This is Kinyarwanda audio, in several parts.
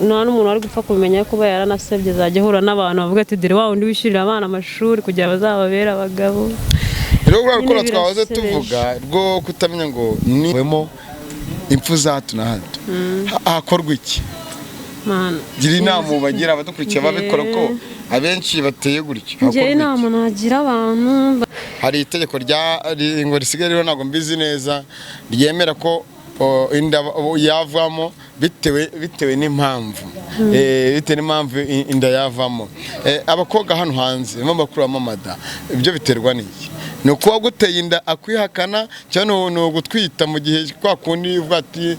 nta n'umuntu ari gupfa kumenya ko yaranasebye zajya ahura n'abantu bavuga ati dore wa wundi wishyurira abana amashuri kugira bazababera abagabo. Rero urakora twahoze tuvuga rwo kutamenya ngo niwemo impfu za hato na hato hakorwa iki gira inama bagira abadukurikiye babikora ko abenshi bateye gutyo. Ngiye inama nagira abantu, hari itegeko ngo risigaye rero ntabwo mbizi neza ryemera ko inda yavamo bitewe n'impamvu bitewe n'impamvu inda yavamo. Abakobwa hano hanze bakuramo amada, ibyo biterwa n'iki? Ni ukuba guteye inda akwihakana cyangwa ni ugutwita mu gihe kwa kundi uvuga ati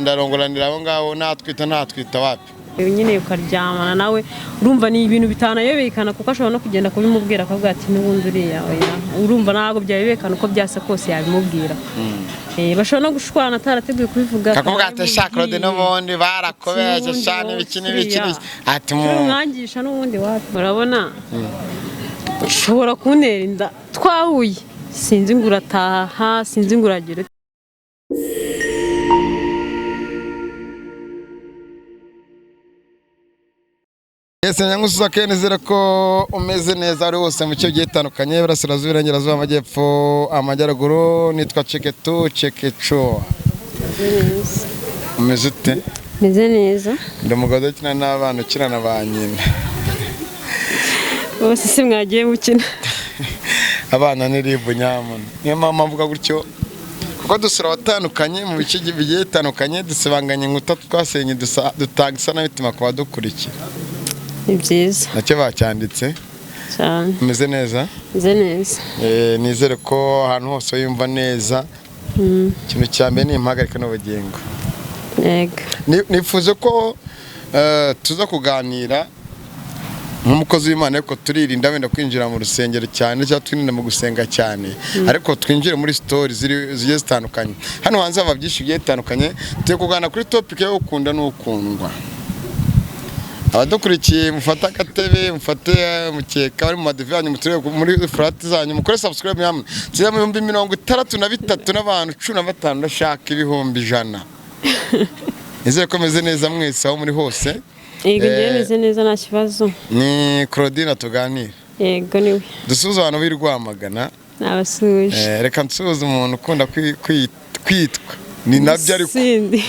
ndarongoranira aho ngaho ntatwita wapi nyine ukaryamana nawe, urumva ni ibintu bitanayobekana kuko ashobora no kugenda kubimubwira akavuga ati n'ubundi uriya urumva ntabwo byayobekana uko byasa kose yabimubwira. Bashobora no gushwana atarateguye kubivuga akavuga ati Claude n'ubundi barakobeje cyane ibiki n'ibiki ati mwangisha n'ubundi wapi. Urabona ushobora kuntera inda twahuye sinzi ngo urataha sinzi ngo uragira. Nyangusuza kenezera ko umeze neza ari hose mu cyo gitandukanye Burasirazuba, Iburengerazuba, Amajyepfo, Amajyaruguru. Nitwa Cekecho. Umeze ute? Meze neza. Ndi umugabo ukina n'abana ukina na ba nyina. Bose se mwagiye mukina? Abana ni ribu nyamuna. Niyo mama mvuga gutyo kuko dusura batandukanye mu bice bigiye bitandukanye, dusibanganye inkuta twasenye dutanga isanabitima ku badukurikira. Ni byiza. Nacyo bacyanditse cyane. Umeze neza? Meze neza. Nizere ko ahantu hose yumva neza. Ikintu cya mbere ni impagarika n'ubugingo. Yego. Nifuze ko tuza kuganira nk'umukozi w'Imana, ariko turirinda wenda kwinjira mu rusengero cyane cyangwa twirinda mu gusenga cyane, ariko twinjire muri story zigiye zitandukanye. Hano hanze haba byinshi bigiye bitandukanye. Tugiye kuganira kuri topic yo gukunda n'ukundwa. Abadukurikiye mufata agatebe, mufate mukeka bari mu madive yanyu, muturebe muri flat zanyu, mukore subscribe yamwe. Kira mu 63 n'abantu 15 ndashaka ibihumbi 100. Nizere ko meze neza mwese aho muri hose. Yego ngiye meze neza nta kibazo. Ni Claudine tuganira. Yego niwe. Dusuza abantu b'i Rwamagana. Nabasuje. Reka nsuza umuntu ukunda kwitwa ni nabyo ariko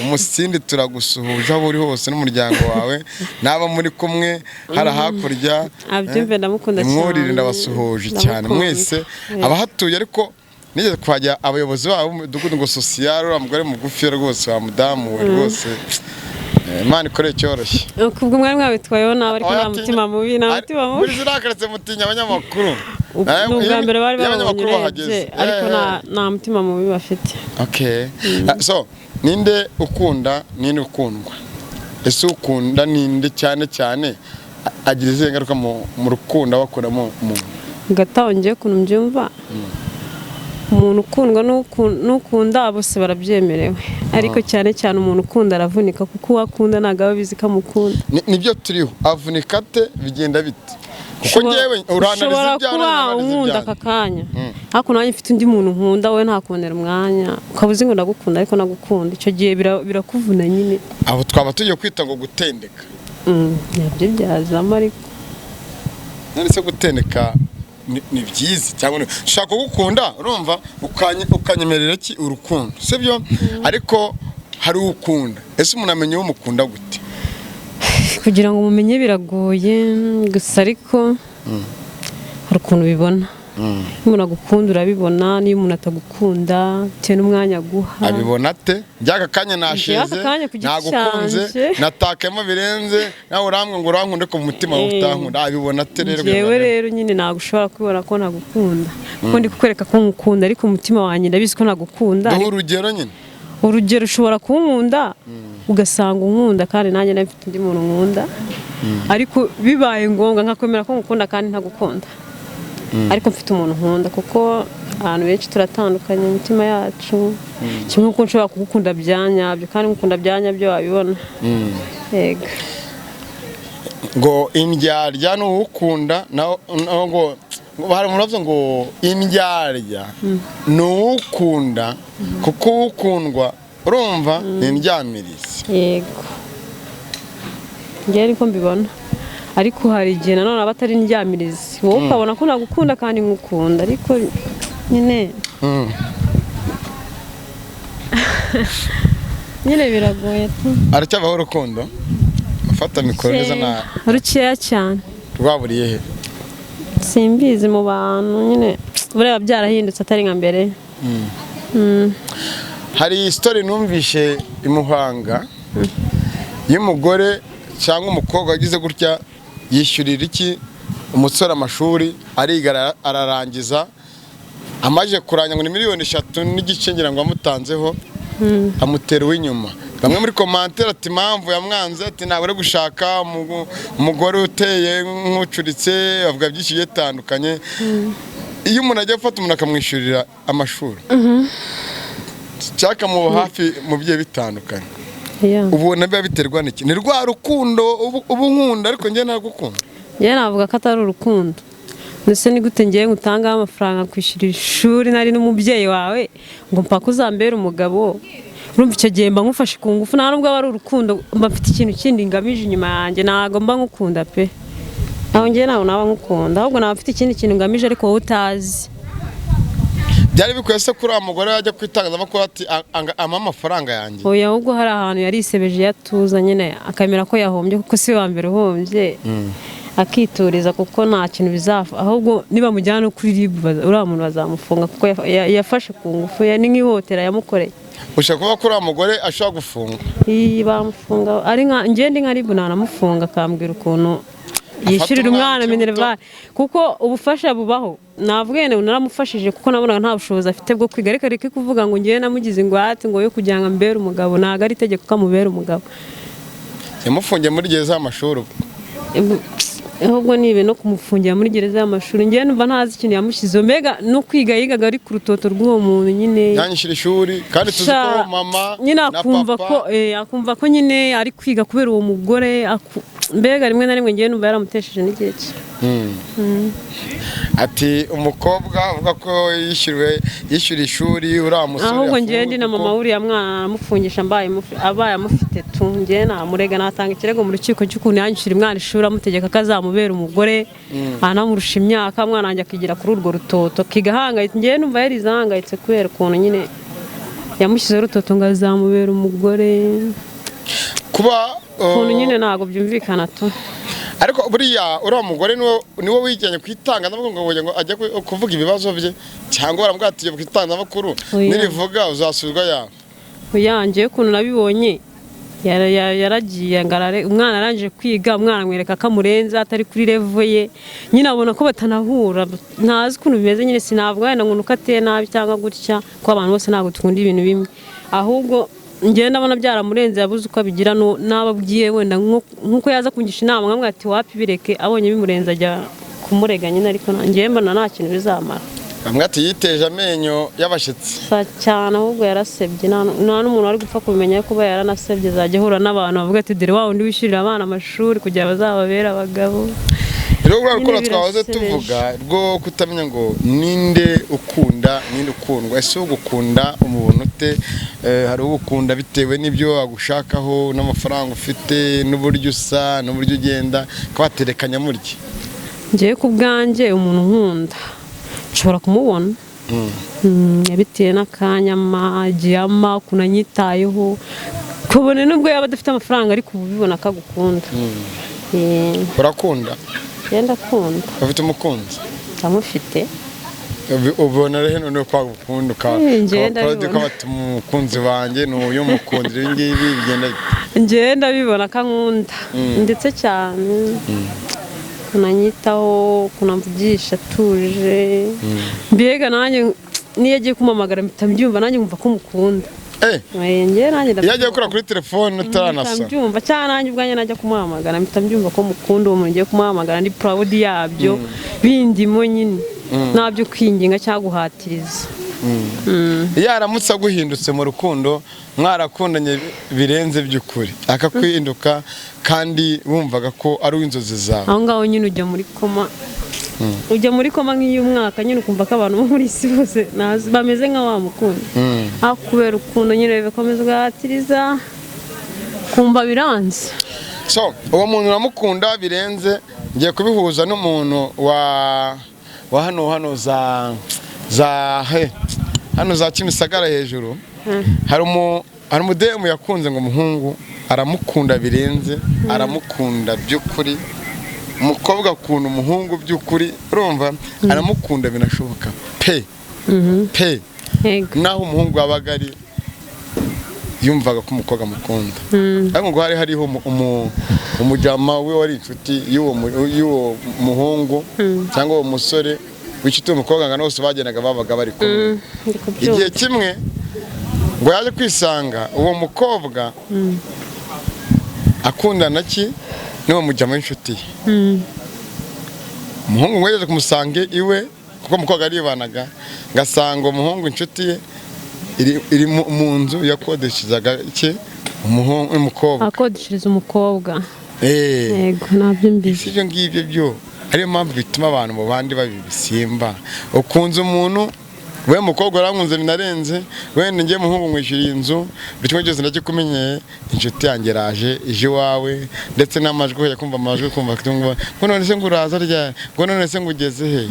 umusindi turagusuhuje aho uri hose n'umuryango wawe naba muri kumwe hari hakurya. Abyumve ndamukunda cyane. Mwurire ndabasuhuje cyane mwese abahatuye, ariko nigeze kwajya abayobozi babo mu mudugudu ngo social amugore mugufi rwose wa mudamu we rwose. Imana ikore cyoroshye. Kubwo mwari mwabitwayeho nawe ariko nta mutima mubi, nta mutima mubi. Muri zirakaretse mutinya abanyamakuru. Ubwa mbere bari babonye ariko nta mutima mubi bafite. Okay. So ninde ukunda ninde ukundwa? Ese ukunda ninde cyane agira izihe ngaruka mu rukundo abakuramo umuntu? Gatawongiye kuntu mbyumva. Umuntu ukundwa n'ukunda bose barabyemerewe, ariko cyane umuntu ukunda aravunika kuko wakunda nagawe bizi kamukunda. Nibyo turiho avunika te bigenda bite? Kuko ngewe uranariza ibyana nkunda akakanya, ariko nanjye mfite undi muntu nkunda we ntakubonera umwanya ukabuze ngo ndagukunda ariko nagukunda, icyo gihe birakuvuna nyine. Abo twaba tugiye kwita ngo gutendeka. Nabyo byazamo ariko none se gutendeka ni byiza cyangwa ushaka gukunda urumva ukanyemerera ki urukundo sibyo, ariko hari ukunda. Ese umuntu amenye uwo mukunda gute? Kugira ngo mumenye biragoye gusa, ariko hari ukuntu bibona. Umuntu agukunda urabibona, niyo umuntu atagukunda bitewe n'umwanya guha. Abibona ate? Njyaka kanya nasheze nagukunze natakemo birenze nawe uramwe ngo urankunde ko mu mutima utankunda. Abibona ate rero? Yewe rero nyine nagushobora kubona ko nagukunda kuko ndi kukwereka ko nkukunda, ariko umutima wanjye ndabizi ko nagukunda. Duhe urugero nyine. Urugero ushobora kunkunda ugasanga unkunda kandi nanjye nafite undi muntu nkunda, ariko bibaye ngombwa nkakwemera ko nkukunda kandi ntagukunda, ariko mfite umuntu nkunda kuko abantu benshi turatandukanye mu mitima yacu. Kimwe ko nshobora kugukunda byanyabyo kandi ngukunda byanyabyo wabibona. Yego. Ngo indyarya n'ukunda ngo bari muravuze ngo indyarya n'ukunda kuko ukundwa urumva ni indyamirizi. Yego. njye ariko mbibona ariko hari igihe nanone aba atari ndyamirizi wowe ukabona ko nagukunda kandi nkukunda ariko nyine nyine biragoye tu. Aracyabaho urukundo ufata mikoro neza na rukeya cyane. rwaburiye he? Simbizi mu bantu nyine bureba byarahindutse atari nka mbere. Hari story numvishe i Muhanga y'umugore cyangwa umukobwa wagize gutya yishyurira iki umusore amashuri arigara ararangiza amaje kuranya ngo ni miliyoni 3 n'igice ngira ngo amutanzeho amutera w'inyuma. Bamwe muri commentaire ati impamvu yamwanze ati ntabwo gushaka umugore uteye nk'ucuritse avuga byinshi bitandukanye. Iyo umuntu ajya gufata umuntu akamwishyurira amashuri cyaka mu hafi mu bye bitandukanye ubona biba biterwa n'iki? Ni rwa rukundo ubu nkunda ariko njye ntagukunda. Njye navuga ko atari urukundo. Ndetse ni gute ngiye ngutanga amafaranga kwishyurira ishuri nari n'umubyeyi wawe ngo mpaka uzambere umugabo. Urumva icyo gihe mba ngufashe ku ngufu nta nubwo ari urukundo mba mfite ikintu kindi ngamije inyuma yanjye ntago mba ngukunda pe. Aho njye nawe naba ngukunda ahubwo naba mfite ikindi kintu ngamije ariko wowe utazi. Byari bikwiye se kuri umugore yajya kwitangazamakuru ati ama amafaranga yanjye. Oya ahubwo hari ahantu yari isebeje yatuza nyine akamera ko yahombye kuko si wa mbere uhombye akituriza kuko nta kintu bizafa ahubwo niba mujyana kuri RIB uriya muntu bazamufunga kuko yafashe ku ngufu ni nk'ihotera yamukoreye. Ushaka kuba kuri umugore ashobora gufunga? Bamufunga ari nka ngende nka RIB nanamufunga akambwira ukuntu yishyurira umwana minerval kuko ubufasha bubaho navuga yene naramufashije kuko nabonaga nta bushobozi afite bwo kwiga ariko kuvuga ngo ngiye namugize ingwate ngo yo kugira ngo mbere umugabo naga ari itegeko kamubera umugabo. Yamufungiye muri gereza y'amashuri ahubwo nibe no kumufungira muri gereza y'amashuri ngiye numva ntazi ikintu yamushyizeho mbega no kwiga yigaga ari ku rutoto rw'uwo muntu nyine yanyishyura ishuri kandi tuzi ko mama nyine akumva ko nyine ari kwiga kubera uwo mugore mbega rimwe na rimwe ngiye numva yaramutesheje n'igihe cye. Ati umukobwa uvuga ko yishyura ishuri uriya musore ahubwo ngiye ndi na mama uriya mwana amufungisha abaye amufite tu ngiye namurega natanga ikirego mu rukiko cy'ukuntu yanyishyura umwana ishuri amutegeka ko azamubera umugore anamurusha imyaka mwana wanjye akigira kuri urwo rutoto kigahangayitse ngiye numva yarize ahangayitse kubera ukuntu nyine yamushyizeho urutoto ngo azamubera umugore kuba ukuntu nyine ntabwo byumvikana tu. Ariko buriya uriya mugore niwo wijyanye kwitangazamakuru ngo ajye kuvuga ibibazo bye cyangwa baramubwira ati ku itangazamakuru nirivuga uzasubizwa yawe? Uyangiye ukuntu nabibonye yaragiye ngarare umwana arangije kwiga umwana amwereka kamurenza atari kuri level ye nyine abona ko batanahura ntazi ukuntu bimeze nyine sinavuga wenda ngo nuko ateye nabi cyangwa gutya ko abantu bose ntabwo tukunda ibintu bimwe ahubwo njye ndabona byaramurenze yabuze uko abigira n'ababwiye wenda nkuko yaza kungisha inama nkamwe ati wapi bireke abonye bimurenze ajya kumurega nyine ariko njye mbona nta kintu bizamara. Bamwe ati yiteje amenyo y'abashyitsi cyane ahubwo yarasebye nta n'umuntu wari gupfa kubimenya kuba yaranasebye azajya ahura n'abantu bavuga ati dore wa wundi wishyurira abana amashuri kugira bazababere abagabo. Rero urakora twahoze tuvuga rwo kutamenya ngo ninde ukunda ninde ukundwa ese ugukunda umuntu ute hari ugukunda bitewe n'ibyo agushakaho n'amafaranga ufite n'uburyo usa n'uburyo ugenda kwaterekanya murye. Ngiye ku bwanjye umuntu nkunda nshobora kumubona yabitiye n'akanyama giyama kunanyitayeho kubone nubwo yaba adafite amafaranga ariko ubibona akagukunda. Urakunda? Yenda kunda. Ufite umukunzi? Amufite. Ubona rero none ko agukunda ko bati umukunzi wanjye n'uyu mukundira ingibi bigenda ngenda bibona kankunda ndetse cyane kunanyitaho kunamvugisha tuje mbega nanjye niyo agiye kumamagara mbyumva nanjye ngumva ko mukunda. Njye nanjye yagiye gukora kuri telefone utaranasa mbyumva cyane nanjye ubwanjye najya kumuhamagara mbyumva ko mukunda uwo muntu ngiye kumuhamagara ndi proud yabyo bindimo nyine nabyo kwinginga cyangwa guhatiriza. Yaramutse aguhindutse mu rukundo mwarakundanye birenze by'ukuri akakwihinduka kandi wumvaga ko ari uw'inzozi zawe aho ngaho nyine ujya muri koma nk'iyo umwaka nyine ukumva ko abantu bo muri isi bose bameze nka wa mukunda aho kubera ukuntu nyine bikomeza ugahatiriza kumva biranze. so uwo muntu uramukunda birenze, ngiye kubihuza n'umuntu wa hano za Kimisagara hejuru. hari umudemu yakunze ngo umuhungu aramukunda birenze, aramukunda by'ukuri. Umukobwa akunda umuhungu by'ukuri, urumva aramukunda binashoboka pe. Naho umuhungu wabaga ari yumvaga ko umukobwa amukunda. Ariko ngo hariho umujama we wari inshuti y'uwo muhungu cyangwa uwo musore w'inshuti y'umukobwa ngo bose bagendaga babaga bari kumwe. Igihe kimwe ngo yaje kwisanga uwo mukobwa akundana n'uwo mujama w'inshuti ye. Umuhungu ngo yaje kumusanga iwe kuko umukobwa aribanaga, ngasanga umuhungu inshuti ye iri mu nzu yakodeshezaga umukobwa. Akodeshereza umukobwa. Yego nabyo mbizi. Ibyo ngibyo byo ariyo mpamvu bituma abantu mu bandi babisimba. Ukunze umuntu, we mukobwa urankunze binarenze, wenda ngiye muhungu mwishyuriye inzu, buri kimwe cyose ndakikumenyeye, inshuti yanjye raje ije iwawe, ndetse n'amajwi kumva amajwi kumva ngo none se ngo uraza ryari, ngo none se ngo ugeze he,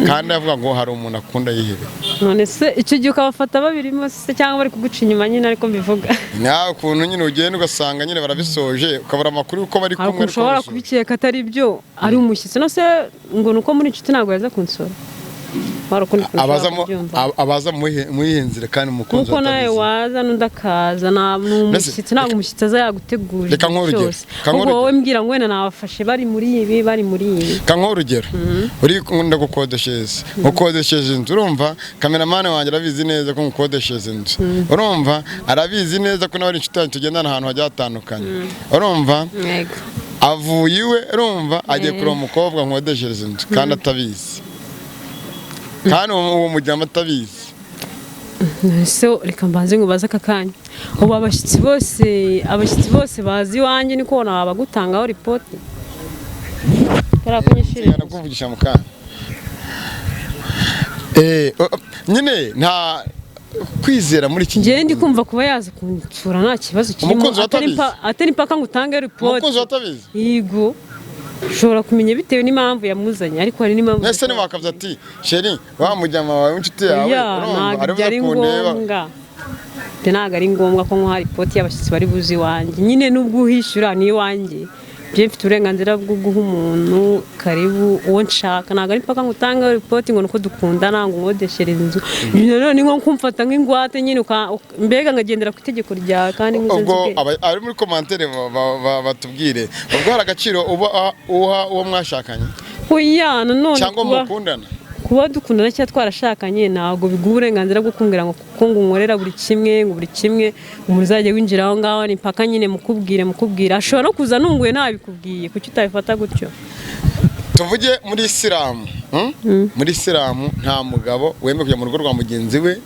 kandi avuga ngo hari umuntu akunda yihebe. None se icyo gihe ukabafata babirimo se cyangwa bari kuguca inyuma nyine ariko mbivuga. Nawe ukuntu nyine ugenda ugasanga nyine barabisoje, ukabura amakuru uko bari kumwe. Ushobora kubikeka atari byo, ari umushyitsi. No se ngo nuko muri inshuti ntabwo yaza kunsura. Abaza muhenzire kandi mukunzi kuko nawe waza n'undakaza n'umushyitsi, ntabwo umushyitsi aza yaguteguje cyose. Ubwo wowe mbwira ngo wenda nabafashe bari muri ibi. Kanko urugero uri nkunda gukodeshereza inzu, urumva kameramani wanjye arabizi neza ko ngukodeshereza inzu, urumva arabizi neza ko nawe ari inshuti yanjye tugendana ahantu hagiye hatandukanye, urumva avuye iwe, urumva agiye kureba umukobwa nkodeshereza inzu kandi atabizi, kandi uwo mujyama atabizi. So reka mbanze ngubaze aka kanya, ubu abashyitsi bose bazi iwanjye niko nabagutangaho ripoti. Kuvugisha mu kana nyine nta kwizera muri iki gihe. Ndi kumva kuba yaza kunsura nta kibazo kirimo, atari mpaka ngo utange ripoti. Umukunzi watabizi yego ushobora kumenya bitewe n'impamvu yamuzanye, ariko hari n'impamvu nese wakavuze ati sheri wa mujyama wawe w'inshuti yawe, ntabwo ari ngombwa. Ntabwo ari ngombwa ko nkuha ripoti y'abashyitsi bari buzi iwanjye. Nyine n'ubwo uhishyura ni iwanjye, njye mfite uburenganzira bwo guha umuntu karibu uwo nshaka. Ntabwo ari mpaka ngo utange ripoti ngo nuko dukundana ngo nkodeshereze inzu. None ni nko kumfata nk'ingwate nyine, mbega ngagendera ku itegeko ryawe kandi ubwo ari muri commentaire batubwire ubwo hari agaciro uha uwo mwashakanye. Oya, none cyangwa mukundana, kuba dukundana cyangwa twarashakanye ntabwo biguha uburenganzira bwo kumbwira ngo kuko ngo unkorera buri kimwe umuntu uzajya winjira aho ngaho. Ni mpaka nyine mukubwire. Ashobora no kuza nunguye ntabikubwiye, kuki utabifata gutyo? Tuvuge muri Isilamu, muri Isilamu nta mugabo wemewe kujya mu rugo rwa mugenzi we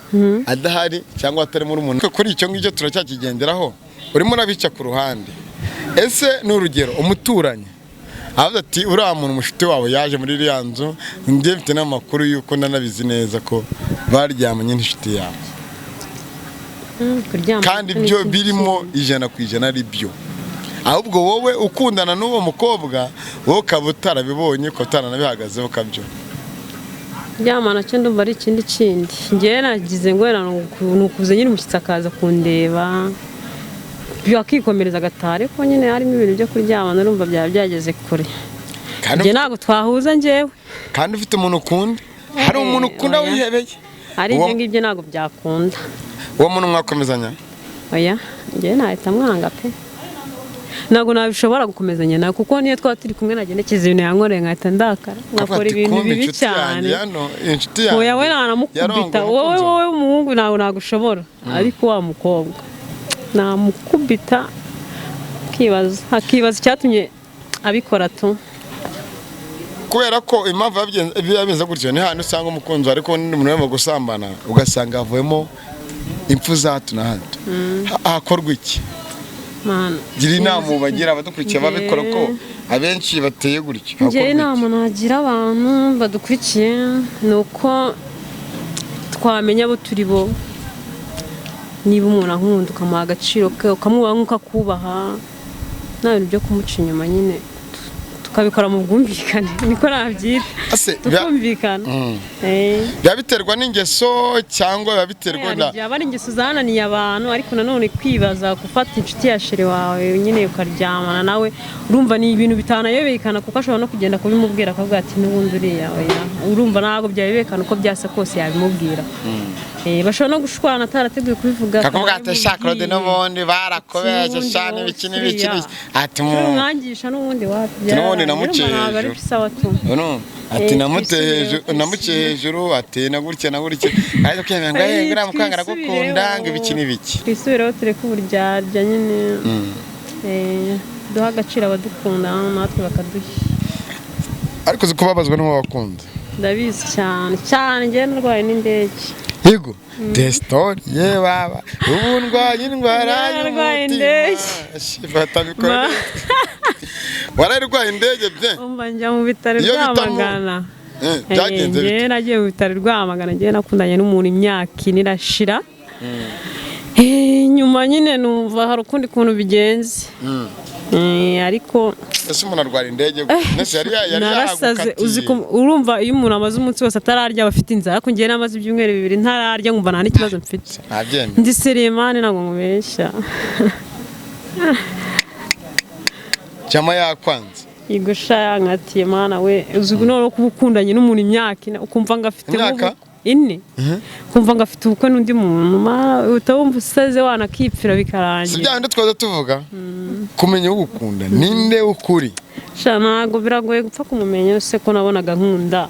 adahari cyangwa atari muri umuntu. Kuri icyo ngicyo turacyakigenderaho, urimo urabica ku ruhande. Ese n'urugero umuturanyi avuga ati uriya muntu umushuti wawe yaje muri iriya nzu, njye mfite n'amakuru y'uko nanabizi neza ko baryamanye n'inshuti yawe, kandi ibyo birimo 100% ari byo. Ahubwo wowe ukundana n'uwo mukobwa, wowe ukaba utarabibonye ko utananabihagazeho kabyo. Ryamana cyo ndumva ari ikindi njye nagize ngo nukuze nyine umushyitsi akaza kundeba byakikomereza agatare ko nyine harimo ibintu byo kuryamana, urumva byageze kure. Njye ntabwo twahuza njyewe. Kandi ufite umuntu ukunda, hari umuntu ukunda wihebeye, ari ibyo ngibyo ntabwo byakunda. Uwo muntu mwakomezanya? Oya, njye nahita mwanga pe. Ntabwo nabishobora gukomezanya nawe kuko niyo twaba turi kumwe nagendekeza ibintu yankoreye nkahita ndakara nkakora ibintu bibi cyane. Oya, we ntanamukubita. Wowe umuhungu ntabwo ushobora, ariko wa mukobwa namukubita hakibaza icyatumye abikora tu. Kubera ko impamvu yabyenze gutyo ni hano usanga umukunzi ariko n'umuntu urimo gusambana ugasanga havuyemo impfu za hato na hato. Hakorwa iki? Gira inama bagira abadukurikiye babikora ko abenshi bateye gutyo. Njye inama nagira abantu badukurikiye ni uko twamenya abo turi bo. Niba umuntu ankunda ukamuha agaciro ke, ukamwubaha nk'uko akubaha, nta bintu byo kumuca inyuma nyine tukabikora mu bwumvikane niko nabyita tukumvikana. biba biterwa n'ingeso cyangwa biba biterwa na byaba ari ingeso zananiye abantu, ariko nanone kwibaza gufata inshuti ya sheri wawe nyine ukaryamana nawe, urumva ni ibintu bitanayobekana, kuko ashobora no kugenda kubimubwira akavuga ati n'ubundi uriya oya, urumva ntabwo byayobekana uko byasa kose yabimubwira. Bashobora no gushwana atarateguye kubivuga, akavuga ati Claude n'ubundi barakobeje cyane ibiki n'ibiki ati mwangisha n'ubundi wapi namuciye hejuru ati namuciye hejuru ati nagurike ariko kemera ngo ngara mukangara gukunda ngo ibiki n'ibiki. Twisubireho tureke uburyarya nyine, duha agaciro abadukunda natwe bakaduha. Ariko uzi kubabazwa n'abakunda? Ndabizi cyane njye narwaye n'indege. Yego destori ye baba ubu ndwaye indwara y'indege. Shifata bikora wararwaye indege bye? Umva njya mu bitaro Rwamagana. Byagenze bite? Nagiye mu bitaro Rwamagana, njye nakundanye n'umuntu imyaka ine irashira. Nyuma nyine numva hari ukundi kuntu bigenze. Ariko ese umuntu arwara indege nese yari narasaze. Urumva iyo umuntu amaze umunsi wose atararya bafite inzara, ariko njye namaze ibyumweru 2 ntararya nkumva nta n'ikibazo mfite. Ndi seremane ntabwo nkubeshya. Chama yakwanze igusha yankatiye mana we, uzi no kubukundanye n'umuntu imyaka ine ukumva ngafite ine kumva ngafite ubukwe n'undi muntu utabumva usaze wanakipfira bikarangira. Si byandi twaza tuvuga kumenya ugukunda ninde ukuri ntabwo biragoye gupfa kumumenya, se ko nabonaga nkunda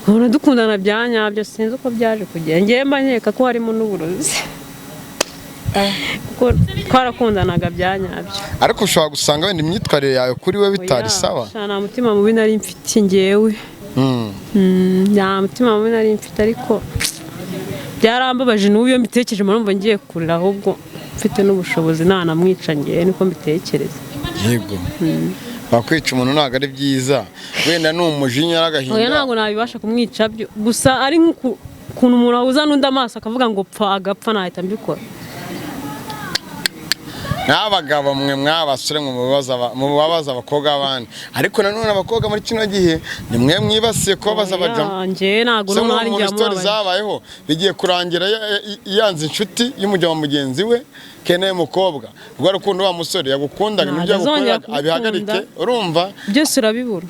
nkora dukundana byanyabyo, sinzi uko byaje kugenda. Ngiye mba nkeka ko harimo n'uburozi kuko twarakundanaga byanyabyo. Ariko ushobora gusanga wenda imyitwarire yawe kuri we bitari sawa. Nta mutima mubi nari mfite njyewe, nta mutima mubi nari mfite, ariko byarambabaje n'ubu iyo mbitekereje murumva ngiye kurira, ahubwo mfite n'ubushobozi namwica njyewe, niko mbitekereza. Yego bakwica umuntu ntabwo ari byiza, wenda ni umujinya n'agahinda. Oya ntabwo nabibasha kumwica byo, gusa ari nk'ukuntu umuntu ahuza n'undi amaso akavuga ngo pfa agapfa, nahita mbikora. N'abagabo mwe mwabasore mubabaza abakobwa abandi, ariko nanone abakobwa muri kino gihe ni mwe mwibasiye kubabaza abajama. Njye ntabwo n'umwari njya mu zabayeho bigiye kurangira yanze inshuti y'umujama mugenzi we keneye mukobwa rwa rukundo wa musore yagukundaga n'ibyo yagukundaga abihagarike. Urumva byose urabibura,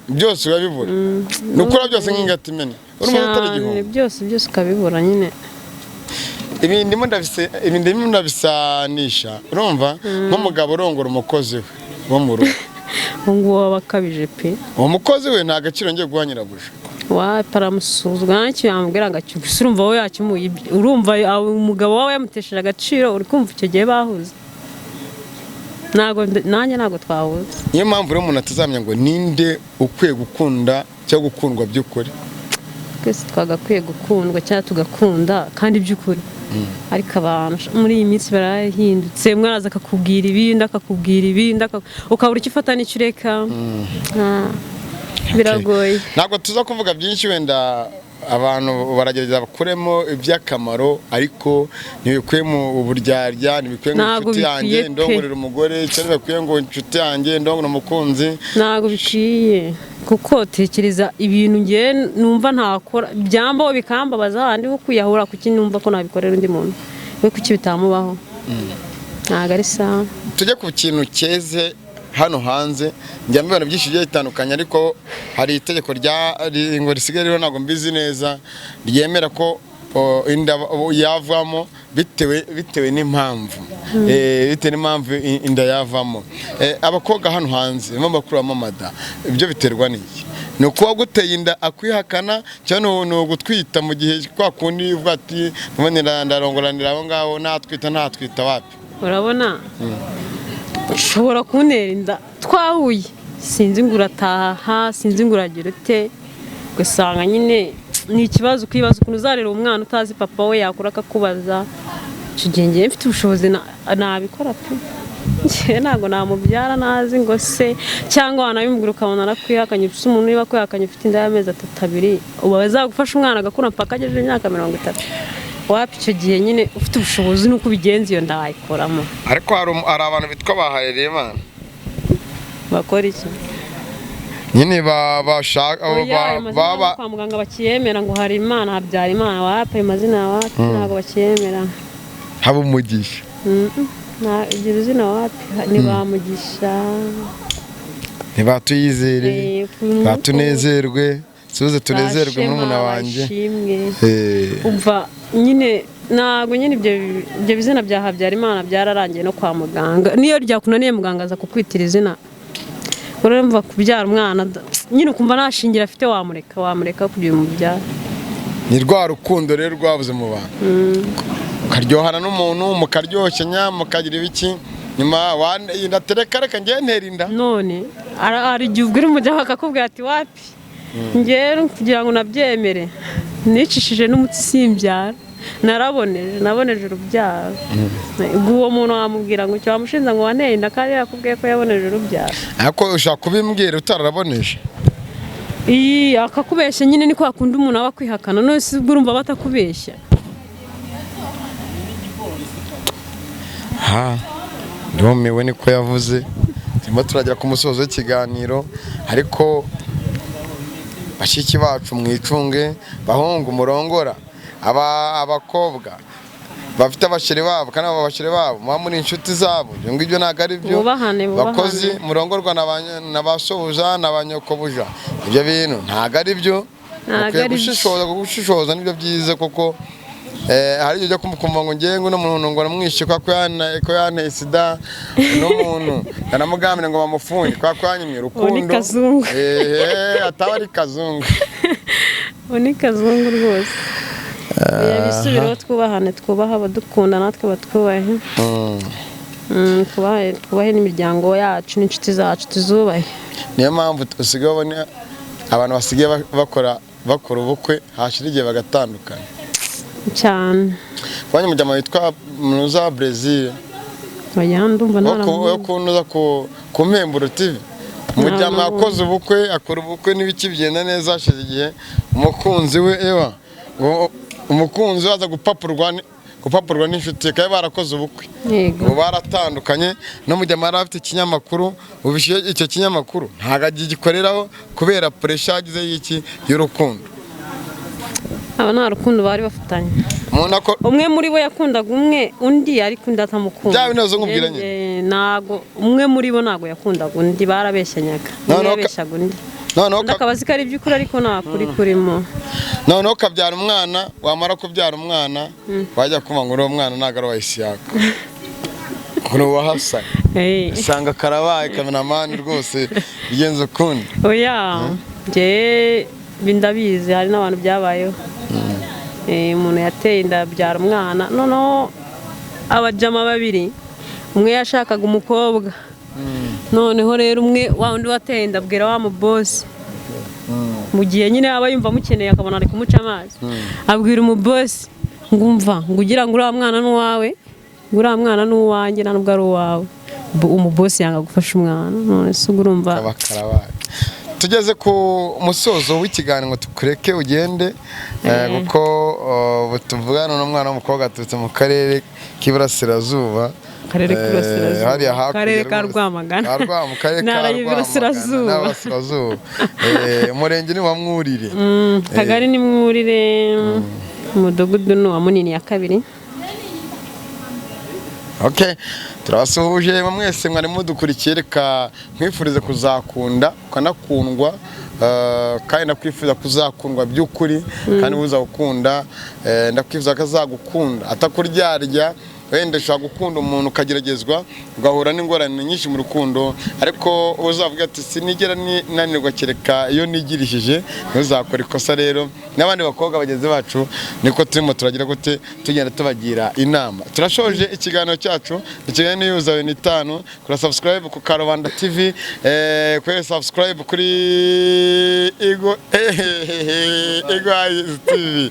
nukora byose nk'ingati imena, urumva utari igihombo byose ukabibura nyine. Ibindi ndimo ndabisanisha, urumva nk'umugabo urongora umukozi we wo mu rugo ngo wabakabije pe, uwo mukozi we nta gaciro ngiye guha nyirabuja paramusuzugura n'icyo yamubwira agacyugusa, urumva wowe yakimuye, urumva umugabo wawe yamutesheje agaciro, uri kumva icyo gihe bahuze. Nanjye ntabwo twahuze. Niyo mpamvu rero umuntu atazamenya ngo ninde ukwiye gukunda cyangwa gukundwa by'ukuri. Twese twagakwiye gukundwa cyangwa tugakunda kandi by'ukuri. Ariko abantu muri iyi minsi barahindutse, mwaraza akakubwira ibindi ukabura icyo ufata n'icyo ureka. Biragoye. Ntabwo tuza kuvuga byinshi, wenda abantu baragerageza bakuremo iby'akamaro, ariko ntibikwiye mu buryarya, ntibikwiye ngo inshuti yanjye ndongorera umugore, cyangwa bikwiye ngo inshuti yanjye ndongorera umukunzi. Ntabwo bikwiye, kuko tekereza ibintu ngiye numva ntakora byambaho bikambabaza, ahandi ho kwiyahura kuki numva ko nabikorera undi muntu, we kuki bitamubaho. Ntabwo ari sawa. Tujye ku kintu cyeze hano hanze, njya mbibona byinshi bigiye bitandukanye, ariko hari itegeko ngo risigaye rero ntabwo mbizi neza, ryemera ko inda yavamo bitewe n'impamvu, bitewe n'impamvu inda yavamo. Abakobwa hano hanze barimo bakuramo amada, ibyo biterwa n'iki? Ni ukuba guteye inda akwihakana cyangwa ni ugutwita mu gihe kwa kundi uvuga ati ndarongoranira aho ngaho, ntatwita wapi? Urabona ushobora kuntera inda twahuye, sinzi ngo urataha, sinzi ngo uragira ute, ugasanga nyine ni ikibazo, ukibaza ukuntu uzarera umwana utazi papa we yakura akakubaza. Icyo gihe ngiye mfite ubushobozi nabikora pe, njyewe ntabwo namubyara nazi ngo se, cyangwa wanabimubwira ukabona arakwihakanye. Gusa umuntu niba akwihakanye ufite inda y'amezi 3 uba azagufasha umwana agakura mpaka agejeje imyaka 30. Wapi icyo gihe nyine ufite ubushobozi nuko ubigenza iyo ndayikoramo. Ariko hari abantu bitwa baharereye Imana. bakora iki nyine bashaka baba kwa muganga bakiyemera ngo hari Imana habyara Imana wape amazina wapi ntago bakiyemera haba umugisha nta ibyo zina wapi ni bamugisha ntibatuyizere batunezerwe suze tunezerwe murumuna wanjye umva nyine ntago nyine ibyo bizina bya Habyarimana byararangiye no kwa muganga niyo ryakunaniye muganga aza kukwitira izina urumva kubyara umwana nyine ukumva nashingira afite wamureka kugira umubyara ni rwa rukundo rero rwabuze mu bantu ukaryohana n'umuntu mukaryoshanya mukagira ibiki nyuma ndatereka reka ngiye ntera inda none ari igihe ubwo uri mujyaho akakubwira ati wapi ngewe kugira ngo nabyemere nicishije n'umutsi simbyara naboneje urubyaro uwo muntu wamubwira ngo icyo wamushinza ngo wanteye inda kandi yakubwiye ko yaboneje urubyaro ariko ushaka kubimbwira utararaboneje akakubeshya nyine niko akunda umuntu aba kwihakana none si urumva batakubeshya ndumiwe niko yavuze turimo turagera ku musozo w'ikiganiro ariko bashiki bacu mwicunge bahungu murongora abakobwa bafite abashiri babo kandi abo bashiri babo muba muri inshuti zabo ibyo ngibyo ntabwo ari byo bakozi murongorwa na ba sobuja na ba nyokobuja ibyo bintu ntabwo ari byo mukwiye gushishoza nibyo byiza kuko hari igihe ujya kumva ngo ngewe ngo n'umuntu ngo namwishyuka ko yanteye sida n'umuntu kanamugambire ngo bamufunge kwa kwanyimye urukundo ataba ari kazungu ni kazungu rwose bisubiraho twubaha abadukunda natwe batwubahe twubahe n'imiryango yacu n'inshuti zacu tuzubahe niyo mpamvu usigaye ubona abantu basigaye bakora ubukwe hashira igihe bagatandukana cyane wanye umujyama witwa Munuza Brazil ndumva kunuza ku Mpemburo TV umujyama yakoze ubukwe akora ubukwe n'ibiki bigenda neza hashize igihe umukunzi we umukunzi waza gupapurwa n'inshuti kandi barakoze ubukwe ubu baratandukanye no mujyama yari afite ikinyamakuru ubishyuye icyo kinyamakuru ntabwo agikoreraho kubera puresha yagize y'iki y'urukundo aba nta rukundo bari bafatanye umwe muri bo yakundaga umwe undi ariko undi atamukunda bya binoze nkubwira nyine ntago umwe muri bo ntago yakundaga undi barabeshyanyaga yabeshyaga undi akabazi ko ari iby'ukuri ariko nta kuri kurimo noneho ukabyara umwana wamara kubyara umwana wajya kumva ngo uriya mwana ntabwo ari uwa Isiyaka kuri uwa Hasani usanga karabaye kaminamani rwose bigenze ukundi oya njye bindabizi hari n'abantu byabayeho umuntu yateye inda abyara umwana noneho abajama babiri umwe yashakaga umukobwa noneho rero umwe wa undi wateye inda abwira wa mubosi mu gihe nyine aba yumva amukeneye akabona ari kumuca amazi abwira umubosi ngumva ngo ugira ngo uriya mwana n'uwawe ngo uriya mwana n'uwanjye nta nubwo ari uwawe umubosi yanga gufasha umwana none se ubwo urumva tugeze ku musozo w'ikiganiro tukureke ugende kuko tuvugana n'umwana w'umukobwa aturutse mu karere k'iburasirazuba karere ka Rwamagana ntara y'Iburasirazuba umurenge ni wa Mwurire kagari ni Mwurire umudugudu ni wa Munini ya kabiri turabasuhuje mwese mwari mudukurikiye reka nkwifurize kuzakunda ukanakundwa kandi nakwifuza kuzakundwa by'ukuri kandi uza gukunda ndakwifuza ko azagukunda atakuryarya wenda ushaka gukunda umuntu ukageragezwa ugahura n'ingorane nyinshi mu rukundo ariko uzavuga ati sinigera nanirwa kereka iyo nigirishije ntuzakora ikosa rero n'abandi bakobwa bagenzi bacu niko turimo turagira gute tugenda tubagira inama turashoje ikiganiro cyacu ikiganiro yuza 5 kuri subscribe ku Karubanda TV kuri subscribe kuri Ego TV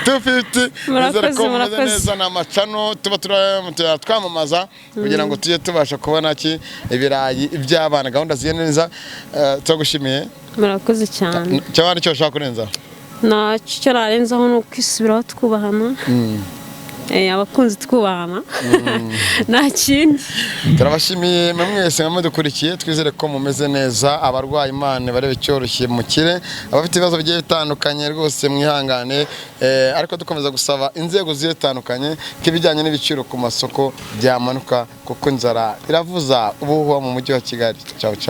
250 murakoze neza n'amacano tuba twamamaza kugira ngo tujye tubasha kubona ibirayi iby'abana gahunda ziye neza turagushimiye murakoze cyane cyabandi cyo ushaka kurenza nacyo narenzaho no kwisubiraho twubahana abakunzi twubahana nta kindi. Turabashimiye mwese mudukurikiye, twizere ko mumeze neza. Abarwayi Imana barebe cyoroshye mukire, abafite ibibazo bigiye bitandukanye rwose mwihangane, ariko dukomeza gusaba inzego zitandukanye k'ibijyanye n'ibiciro ku masoko byamanuka kuko inzara iravuza ubuhuha mu mujyi wa Kigali. Ciao ciao.